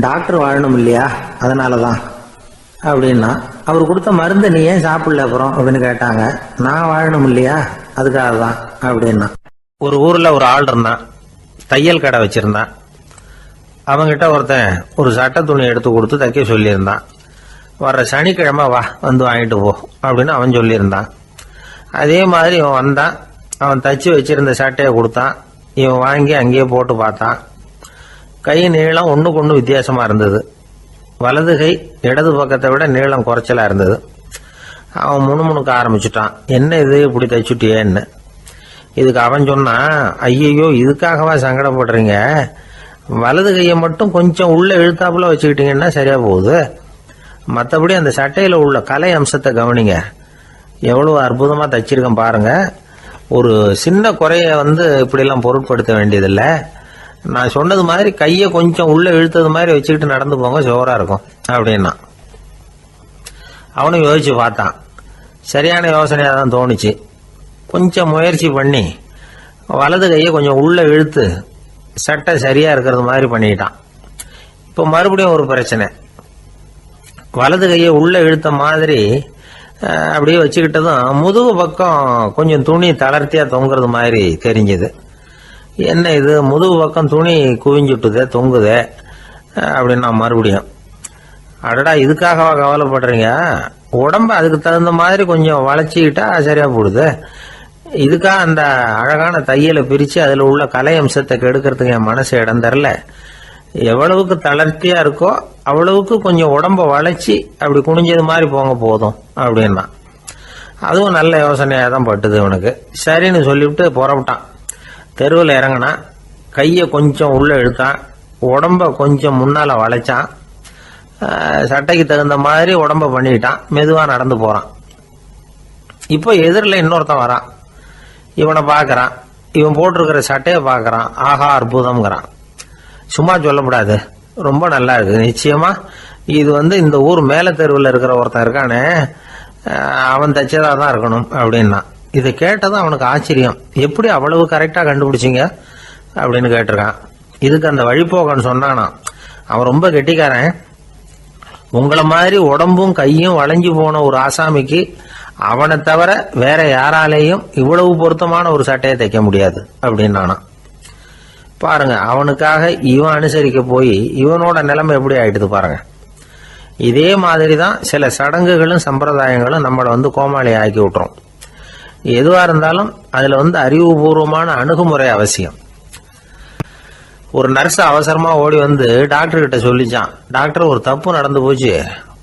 டாக்டர் வாழணும் இல்லையா, அதனாலதான் அப்படின்னா. அவர் கொடுத்த மருந்து நீ ஏன் சாப்பிடல அப்புறம் அப்படின்னு கேட்டாங்க. நான் வாழணும் இல்லையா, அதுக்காக தான் அப்படின்னா. ஒரு ஊர்ல ஒரு ஆள் இருந்தான், தையல் கடை வச்சிருந்தான். அவங்கிட்ட ஒருத்தன் ஒரு சட்டை துணி எடுத்து கொடுத்து தைக்க சொல்லியிருந்தான். வர்ற சனிக்கிழமை வா வந்து வாங்கிட்டு போ அப்படின்னு அவன் சொல்லியிருந்தான். அதே மாதிரி இவன் வந்தான். அவன் தச்சு வச்சிருந்த சட்டையை கொடுத்தான். இவன் வாங்கி அங்கேயே போட்டு பார்த்தான். கை நீளம் ஒன்றுக்கு ஒன்று வித்தியாசமா இருந்தது. வலது கை இடது பக்கத்தை விட நீளம் குறைச்சலா இருந்தது. அவன் முணுமுணுக்க ஆரம்பிச்சுட்டான். என்ன இது இப்படி தைச்சுட்டியேன்னு. இதுக்கு அவன் சொன்னான், ஐயையோ இதுக்காகவா சங்கடப்படுறீங்க, வலது கையை மட்டும் கொஞ்சம் உள்ள இழுத்தாப்புல வச்சுக்கிட்டீங்கன்னா சரியா போகுது. மற்றபடி அந்த சட்டையில உள்ள கலை அம்சத்தை கவனிங்க, எவ்வளவு அற்புதமா தைச்சிருக்கேன் பாருங்க. ஒரு சின்ன குறைய இப்படிலாம் பொருட்படுத்த வேண்டியதில்லை. நான் சொன்னது மாதிரி கையை கொஞ்சம் உள்ள இழுத்தது மாதிரி வச்சுக்கிட்டு நடந்து போங்க, ஜோரா இருக்கும் அப்படின்னா. அவனும் யோசிச்சு பார்த்தான். சரியான யோசனையா தான் தோணுச்சு. கொஞ்சம் முயற்சி பண்ணி வலது கையை கொஞ்சம் உள்ள இழுத்து சட்டை சரியா இருக்கிறது மாதிரி பண்ணிட்டான். இப்போ மறுபடியும் ஒரு பிரச்சனை. வலது கையை உள்ள இழுத்த மாதிரி அப்படியே வச்சுக்கிட்டதும் முதுகு பக்கம் கொஞ்சம் துணி தளர்த்தியா தொங்குறது மாதிரி தெரிஞ்சது. என்ன இது, முதுகு பக்கம் துணி குவிஞ்சுட்டுதே, தொங்குதே அப்படின்னா மறுபடியும். அடடா இதுக்காகவா கவலைப்படுறீங்க, உடம்ப அதுக்கு தகுந்த மாதிரி கொஞ்சம் வளைச்சிக்கிட்டா சரியா போடுது. இதுக்காக அந்த அழகான தையலை பிரிச்சு அதுல உள்ள கலை அம்சத்தை கெடுக்கிறதுக்கு என் மனசு இடம் தரல. எவ்வளவுக்கு தளர்த்தியா இருக்கோ அவ்வளவுக்கு கொஞ்சம் உடம்ப வளைச்சி அப்படி குனிஞ்சது மாதிரி போங்க போதும் அப்படின்னா. அதுவும் நல்ல யோசனையா தான் பட்டுது இவனுக்கு. சரின்னு சொல்லிவிட்டு புறப்பட்டான். தெருவில் இறங்கினான். கையை கொஞ்சம் உள்ள இழுத்தான், உடம்ப கொஞ்சம் முன்னால வளைச்சான், சட்டைக்கு தகுந்த மாதிரி உடம்ப பண்ணிட்டான். மெதுவா நடந்து போறான். இப்போ எதிரில் இன்னொருத்தன் வரான். இவனை பார்க்கறான். இவன் போட்டிருக்கிற சட்டையை பார்க்கறான். ஆஹா அற்புதம்ங்கிறான். சும்மா சொல்லக்கூடாது, ரொம்ப நல்லா இருக்கு, நிச்சயமா இது இந்த ஊர் மேல தெருவில் இருக்கிற ஒருத்தன் இருக்கானே அவன் தைச்சதா தான் இருக்கணும் அப்படின்னா. இதை கேட்டதும் அவனுக்கு ஆச்சரியம். எப்படி அவ்வளவு கரெக்டா கண்டுபிடிச்சிங்க அப்படின்னு கேட்டிருக்கான். இதுக்கு அந்த வழிபோக்கன்னு சொன்னானா, அவன் ரொம்ப கெட்டிக்காரன். உங்களை மாதிரி உடம்பும் கையும் வளைஞ்சு போன ஒரு ஆசாமிக்கு அவனை தவிர வேற யாராலேயும் இவ்வளவு பொருத்தமான ஒரு சட்டையை தைக்க முடியாது அப்படின்னானா. பாருங்க, அவனுக்காக இவன் அனுசரிக்க போய் இவனோட நிலைமை எப்படி ஆயிடுது பாருங்க. இதே மாதிரி தான் சில சடங்குகளும் சம்பிரதாயங்களும் நம்மளை கோமாளி ஆக்கி விட்டுரும். எதுவா இருந்தாலும் அதுல அறிவுபூர்வமான அணுகுமுறை அவசியம். ஒரு நர்ஸ் அவசரமா ஓடி டாக்டர் கிட்ட சொல்லிச்சான், டாக்டர் ஒரு தப்பு நடந்து போச்சு,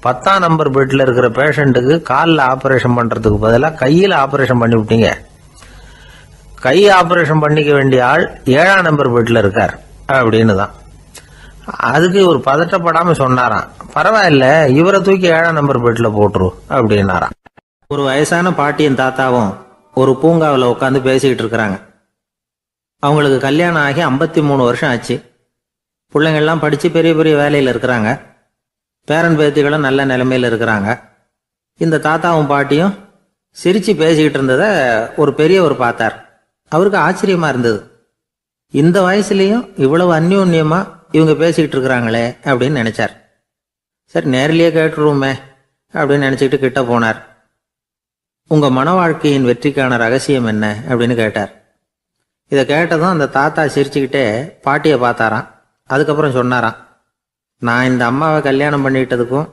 10ஆம் நம்பர் பெட்ல இருக்கிற பேஷண்ட்டுக்கு காலில் ஆபரேஷன் பண்றதுக்கு பதிலாக கையில் ஆபரேஷன் பண்ணி விட்டீங்க. கை ஆபரேஷன் பண்ணிக்க வேண்டிய ஆள் 7ஆம் நம்பர் பெட்ல இருக்கார் அப்படின்னு தான். அதுக்கு ஒரு பதட்டப்படாம சொன்னாராம், பரவாயில்ல இவரை தூக்கி 7ஆம் நம்பர் பெட்ல போட்டுரு அப்படின்னாராம். ஒரு வயசான பாட்டியும் தாத்தாவும் ஒரு பூங்காவில் உட்காந்து பேசிக்கிட்டு இருக்கிறாங்க. அவங்களுக்கு கல்யாணம் ஆகி 53 வருஷம் ஆச்சு. பிள்ளைங்கள்லாம் படிச்சு பெரிய பெரிய வேலையில் இருக்கிறாங்க. பேரன் பேத்திகளும் நல்ல நிலைமையில் இருக்கிறாங்க. இந்த தாத்தாவும் பாட்டியும் சிரிச்சு பேசிக்கிட்டு இருந்ததை ஒரு பெரியவர் பார்த்தார். அவருக்கு ஆச்சரியமா இருந்தது. இந்த வயசுலயும் இவ்வளவு அந்யோன்யமா இவங்க பேசிக்கிட்டு இருக்கிறாங்களே அப்படின்னு நினைச்சார். சரி, நேரிலேயே கேட்டுருவோமே அப்படின்னு நினைச்சுக்கிட்டு கிட்ட போனார். உங்க மன வாழ்க்கையின் வெற்றிக்கான ரகசியம் என்ன அப்படின்னு கேட்டார். இதை கேட்டதும் அந்த தாத்தா சிரிச்சுக்கிட்டே பாட்டியை பார்த்தாராம். அதுக்கப்புறம் சொன்னாராம், நான் இந்த அம்மாவை கல்யாணம் பண்ணிட்டதுக்கும்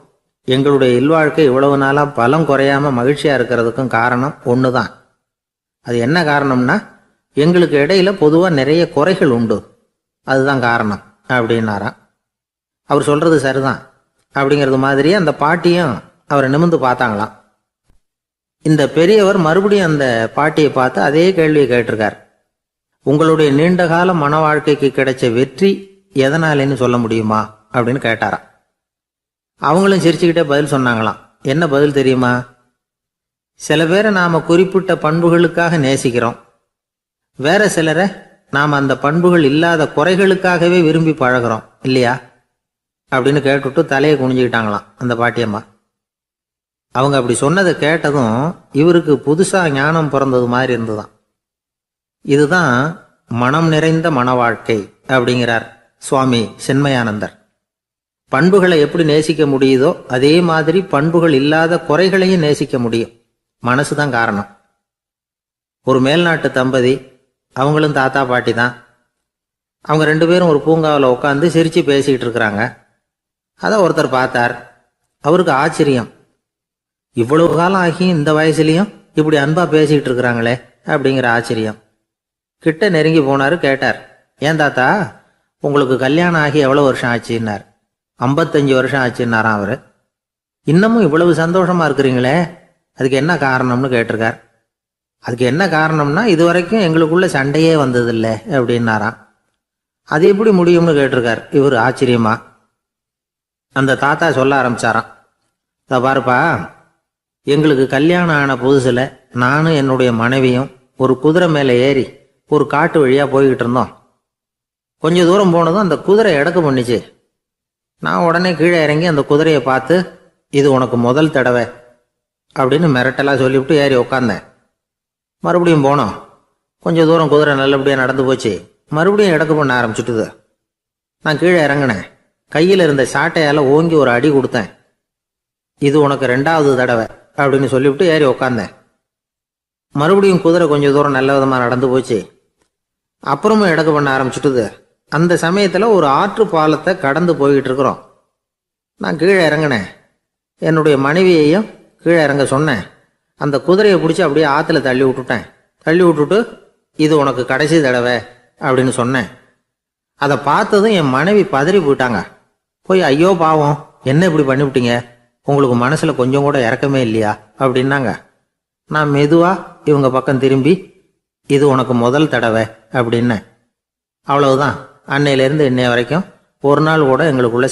எங்களுடைய இல்வாழ்க்கை இவ்வளவு நாளா பலம் குறையாம மகிழ்ச்சியா இருக்கிறதுக்கும் காரணம் ஒண்ணுதான். அது என்ன காரணம்னா, எங்களுக்கு இடையில பொதுவா நிறைய குறைகள் உண்டு, அதுதான் காரணம் அப்படின்னாராம். அவர் சொல்றது சரிதான் அப்படிங்கிறது மாதிரி அந்த பாட்டியும் அவரை நிமிர்ந்து பார்த்தாங்களாம். இந்த பெரியவர் மறுபடியும் அந்த பாட்டியை பார்த்து அதே கேள்வியை கேட்டிருக்கார். உங்களுடைய நீண்டகால மன வாழ்க்கைக்கு கிடைச்ச வெற்றி எதனாலேன்னு சொல்ல முடியுமா அப்படின்னு கேட்டாராம். அவங்களும் சிரிச்சுக்கிட்டே பதில் சொன்னாங்களாம். என்ன பதில் தெரியுமா? சில பேரை நாம குறிப்பிட்ட பண்புகளுக்காக நேசிக்கிறோம், வேற சிலரை நாம் அந்த பண்புகள் இல்லாத குறைகளுக்காகவே விரும்பி பழகிறோம் இல்லையா அப்படின்னு கேட்டுட்டு தலையை குனிஞ்சுக்கிட்டாங்களாம் அந்த பாட்டியம்மா. அவங்க அப்படி சொன்னதை கேட்டதும் இவருக்கு புதுசா ஞானம் பிறந்தது மாதிரி இருந்துதான். இதுதான் மனம் நிறைந்த மன வாழ்க்கை அப்படிங்கிறார் சுவாமி சின்மயானந்தர். பண்புகளை எப்படி நேசிக்க முடியுதோ அதே மாதிரி பண்புகள் இல்லாத குறைகளையும் நேசிக்க முடியும். மனசுதான் காரணம். ஒரு மேல்நாட்டு தம்பதி, அவங்களும் தாத்தா பாட்டி தான். அவங்க 2 பேரும் ஒரு பூங்காவில் உட்காந்து சிரிச்சு பேசிக்கிட்டு இருக்கிறாங்க. அதை ஒருத்தர் பார்த்தார். அவருக்கு ஆச்சரியம், இவ்வளவு காலம் ஆகி இந்த வயசுலயும் இப்படி அன்பா பேசிக்கிட்டு இருக்கிறாங்களே அப்படிங்கிற ஆச்சரியம். கிட்ட நெருங்கி போனாரு. கேட்டார், ஏன் தாத்தா உங்களுக்கு கல்யாணம் ஆகி எவ்வளவு வருஷம் ஆச்சுன்னார். 55 வருஷம் ஆச்சுன்னாராம் அவரு. இன்னமும் இவ்வளவு சந்தோஷமா இருக்கிறீங்களே, அதுக்கு என்ன காரணம்னு கேட்டிருக்கார். அதுக்கு என்ன காரணம்னா, இதுவரைக்கும் எங்களுக்குள்ள சண்டையே வந்ததில்லை அப்படின்னாராம். அது எப்படி முடியும்னு கேட்டிருக்கார் இவர் ஆச்சரியமா. அந்த தாத்தா சொல்ல ஆரம்பிச்சாராம், இதை பாருப்பா, எங்களுக்கு கல்யாணம் ஆன புதுசுல நானும் என்னுடைய மனைவியும் ஒரு குதிரை மேலே ஏறி ஒரு காட்டு வழியா போய்கிட்டு இருந்தோம். கொஞ்ச தூரம் போனதும் அந்த குதிரை எடக்கு பண்ணிச்சு. நான் உடனே கீழே இறங்கி அந்த குதிரையை பார்த்து, இது உனக்கு முதல் தடவை அப்படின்னு மிரட்டலா சொல்லிவிட்டு ஏறி உட்காந்தேன். மறுபடியும் போனோம். கொஞ்சம் தூரம் குதிரை நல்லபடியாக நடந்து போச்சு. மறுபடியும் எடக்கு பண்ண ஆரம்பிச்சுட்டுது. நான் கீழே இறங்கினேன். கையில் இருந்த சாட்டையால் ஓங்கி ஒரு அடி கொடுத்தேன். இது உனக்கு 2வது தடவை அப்படின்னு சொல்லிவிட்டு ஏறி உக்காந்தேன். மறுபடியும் குதிரை கொஞ்சம் தூரம் நல்ல விதமாக நடந்து போச்சு. அப்புறமும் எடக்கு பண்ண ஆரம்பிச்சுட்டுது. அந்த சமயத்தில் ஒரு ஆற்று பாலத்தை கடந்து போய்கிட்டு இருக்கிறோம். நான் கீழே இறங்கினேன். என்னுடைய மனைவியையும் கீழே இறங்க சொன்னேன். அந்த குதிரையை பிடிச்சி அப்படியே ஆற்றுல தள்ளி விட்டுட்டேன். தள்ளி விட்டுட்டு, இது உனக்கு கடைசி தடவை அப்படின்னு சொன்னேன். அதை பார்த்ததும் என் மனைவி பதறி போயிட்டாங்க. போய், ஐயோ பாவம், என்ன இப்படி பண்ணிவிட்டீங்க, உங்களுக்கு மனசுல கொஞ்சம் கூட இறக்கமே இல்லையா அப்படின்னாங்க. நான் மெதுவா இவங்க பக்கம் திரும்பி, இது உனக்கு முதல் தடவை அப்படின்னேன். அவ்வளவுதான். அன்னையிலேருந்து இன்னைய வரைக்கும் ஒரு நாள் கூட எங்களுக்குள்ள